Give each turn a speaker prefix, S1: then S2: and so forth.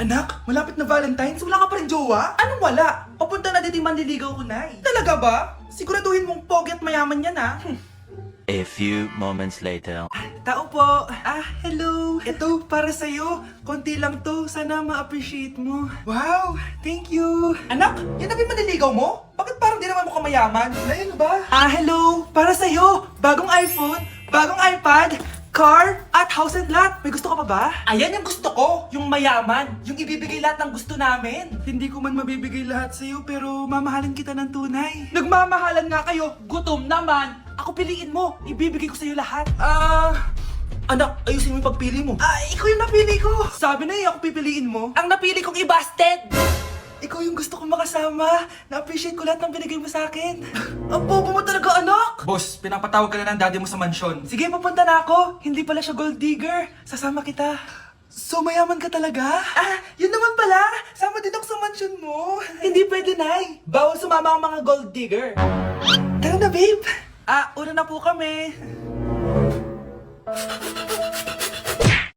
S1: Anak, malapit na Valentine's, wala ka pa rin jowa? Anong wala? Papunta na dito yung manliligaw ko, Nay. Talaga ba? Siguraduhin mong pogi at mayaman yan, ha?
S2: A few moments later.
S1: Tao po. Hello. Ito, para sa'yo. Konti lang to. Sana ma-appreciate mo. Wow, thank you. Anak, yan na ba yung manliligaw mo? Bakit parang di naman mukhang mayaman? Ayun ba? Hello. Para sa'yo. Bagong iPhone, bagong iPad, car, at house and lot. May gusto ka pa ba? Ayan yung gusto ko. Yung mayaman. Yung ibibigay lahat ng gusto namin. Hindi ko man mabibigay lahat sa'yo, pero mamahalin kita ng tunay. Nagmamahalan nga kayo. Gutom naman. Ako piliin mo. Ibibigay ko sa'yo lahat. Anak, ayusin mo yung pagpili mo. Ikaw yung napili ko. Sabi na ako pipiliin mo. Ang napili kong i-busted. Ikaw yung gusto kong makasama. Na-appreciate ko lahat ng binigay mo sa akin. Ang bobo mo talaga, anak! Boss, pinapatawag ka na ng daddy mo sa mansyon. Sige, papunta na ako. Hindi pala siya gold digger. Sasama kita. So, mayaman ka talaga? Yun naman pala. Sama din ako sa mansyon mo. Hindi pwede, Nay. Bawal sumama ang mga gold digger. Tara na, babe. Una na po kami.